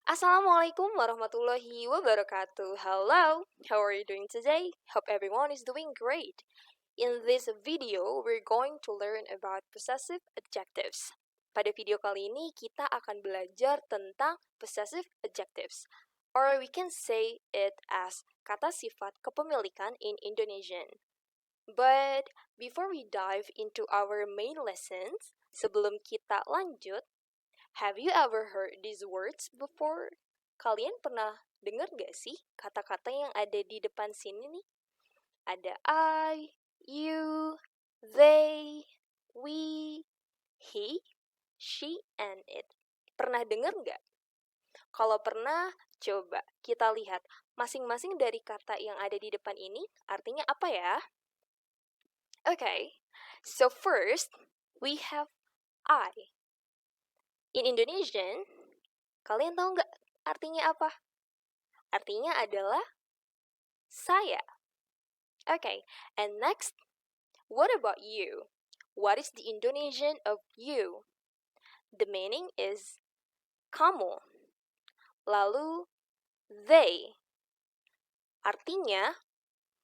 Assalamualaikum warahmatullahi wabarakatuh. Hello, how are you doing today? Hope everyone is doing great. In this video, we're going to learn about possessive adjectives. Pada video kali ini, kita akan belajar tentang possessive adjectives. Or we can say it as kata sifat kepemilikan in Indonesian. But before we dive into our main lessons, sebelum kita lanjut, have you ever heard these words before? Kalian pernah dengar gak sih kata-kata yang ada di depan sini nih? Ada I, you, they, we, he, she, and it. Pernah dengar nggak? Kalau pernah, coba kita lihat masing-masing dari kata yang ada di depan ini artinya apa ya? Okay, so first, we have I. In Indonesian, kalian tahu nggak artinya apa? Artinya adalah saya. Okay, and next, what about you? What is the Indonesian of you? The meaning is kamu. Lalu, they. Artinya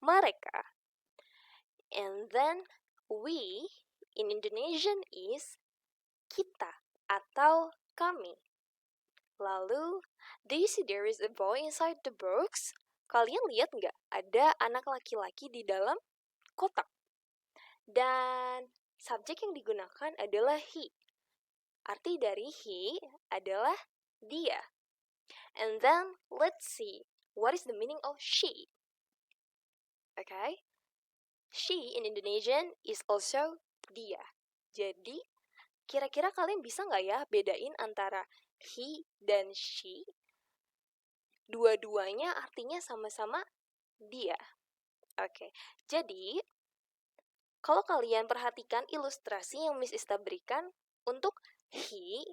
mereka. And then, we in Indonesian is kita atau kami. Lalu, do you see there is a boy inside the box? Kalian lihat nggak? Ada anak laki-laki di dalam kotak. Dan subjek yang digunakan adalah he. Arti dari he adalah dia. And then, let's see. What is the meaning of she? Okay? She in Indonesian is also dia. Jadi, kira-kira kalian bisa nggak ya bedain antara he dan she? Dua-duanya artinya sama-sama dia. Oke, jadi kalau kalian perhatikan ilustrasi yang Miss Ista berikan, untuk he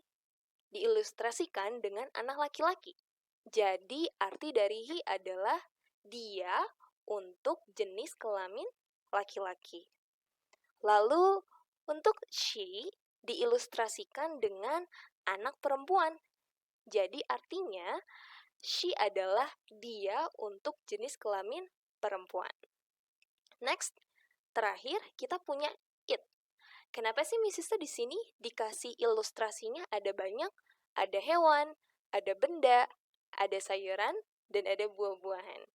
diilustrasikan dengan anak laki-laki. Jadi arti dari he adalah dia untuk jenis kelamin laki-laki. Lalu untuk she diilustrasikan dengan anak perempuan. Jadi artinya she adalah dia untuk jenis kelamin perempuan. Next, terakhir kita punya it. Kenapa sih Miss Sista di sini dikasih ilustrasinya ada banyak? Ada hewan, ada benda, ada sayuran, dan ada buah-buahan.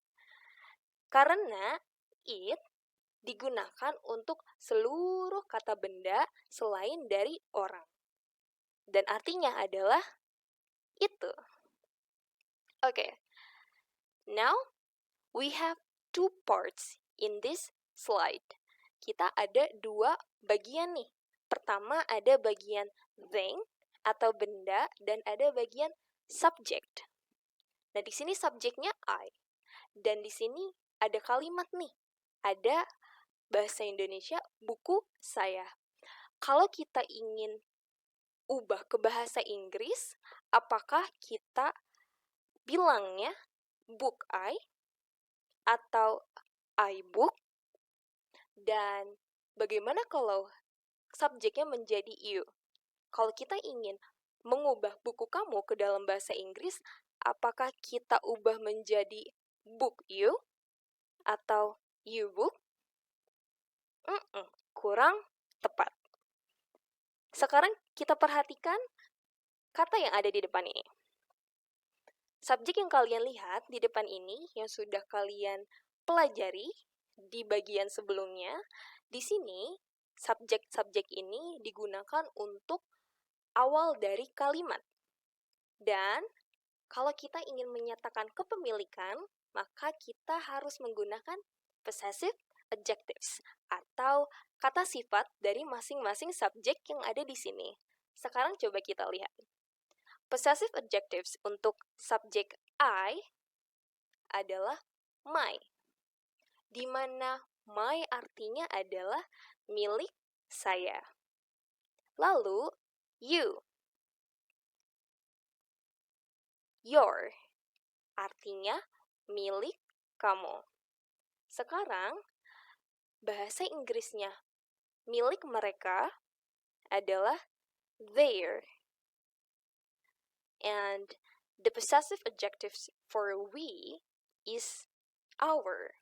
Karena it digunakan untuk seluruh kata benda selain dari orang. Dan artinya adalah itu. Okay, now we have two parts in this slide. Kita ada dua bagian nih. Pertama ada bagian thing atau benda dan ada bagian subject. Nah, di sini subjeknya I. Dan di sini ada kalimat nih. Ada bahasa Indonesia buku saya. Kalau kita ingin ubah ke bahasa Inggris, apakah kita bilangnya book I atau I book? Dan bagaimana kalau subjeknya menjadi you? Kalau kita ingin mengubah buku kamu ke dalam bahasa Inggris, apakah kita ubah menjadi book you atau you book? Kurang tepat. Sekarang kita perhatikan kata yang ada di depan ini. Subjek yang kalian lihat di depan ini yang sudah kalian pelajari di bagian sebelumnya, di sini subjek-subjek ini digunakan untuk awal dari kalimat. Dan kalau kita ingin menyatakan kepemilikan, maka kita harus menggunakan possessive adjectives atau kata sifat dari masing-masing subjek yang ada di sini. Sekarang coba kita lihat. Possessive adjectives untuk subjek I adalah my, di mana my artinya adalah milik saya. Lalu, you, your, artinya milik kamu. Sekarang, bahasa Inggrisnya milik mereka adalah their. And The possessive adjectives for we is our.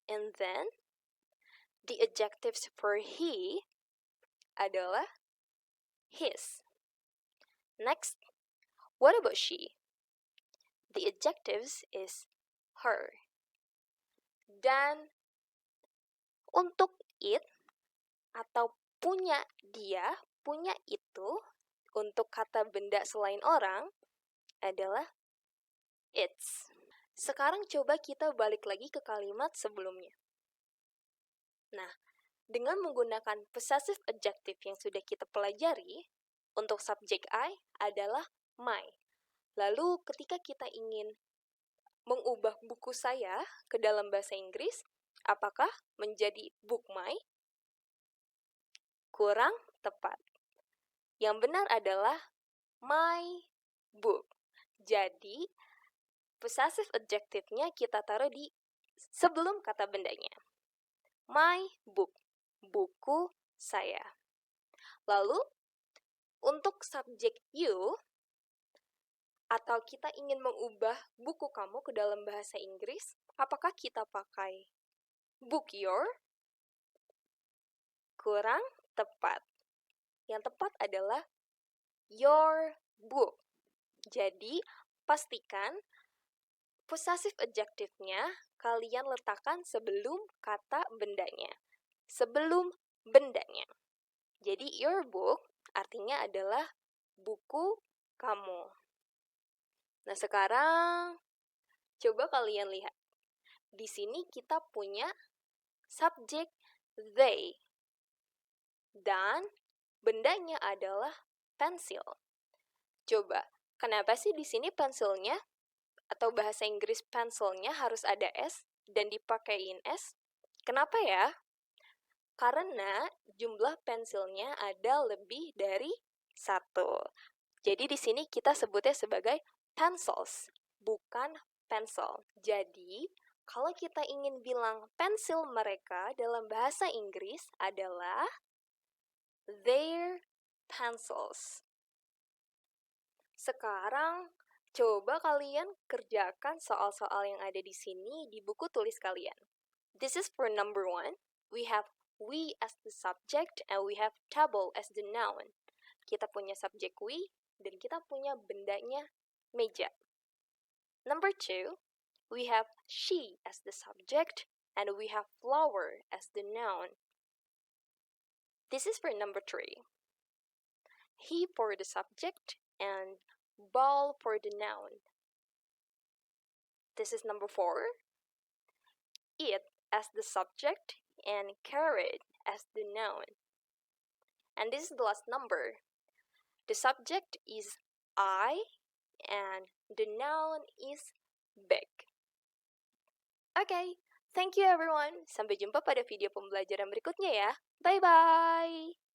And then, the adjectives for he adalah his. Next, what about she? The adjectives is her. Dan untuk it atau punya dia, punya itu, untuk kata benda selain orang adalah its. Sekarang coba kita balik lagi ke kalimat sebelumnya. Nah, dengan menggunakan possessive adjective yang sudah kita pelajari, untuk subjek I adalah my. Lalu ketika kita ingin mengubah buku saya ke dalam bahasa Inggris, apakah menjadi book my? Kurang tepat. Yang benar adalah my book. Jadi, possessive adjective-nya kita taruh di sebelum kata bendanya. My book, buku saya. Lalu, untuk subjek you, atau kita ingin mengubah buku kamu ke dalam bahasa Inggris, apakah kita pakai book your? Kurang tepat. Yang tepat adalah your book. Jadi, pastikan possessive adjective-nya kalian letakkan sebelum kata bendanya. Sebelum bendanya. Jadi, your book artinya adalah buku kamu. Nah, sekarang coba kalian lihat. Di sini kita punya subjek they. Dan bendanya adalah pensil. Coba, kenapa sih di sini pensilnya atau bahasa Inggris pensilnya harus ada S dan dipakein S? Kenapa ya? Karena jumlah pensilnya ada lebih dari satu. Jadi di sini kita sebutnya sebagai pencils, bukan pencil. Jadi, kalau kita ingin bilang pensil mereka dalam bahasa Inggris adalah their pencils. Sekarang, coba kalian kerjakan soal-soal yang ada di sini di buku tulis kalian. This is for number 1. We have we as the subject and we have table as the noun. Kita punya subjek we dan kita punya bendanya meja. Number 2, we have she as the subject and we have flower as the noun. This is for number 3. He for the subject and ball for the noun. This is number 4. It as the subject and carrot as the noun. And this is the last number. The subject is I and the noun is big. Okay, thank you everyone. Sampai jumpa pada video pembelajaran berikutnya ya. Bye-bye.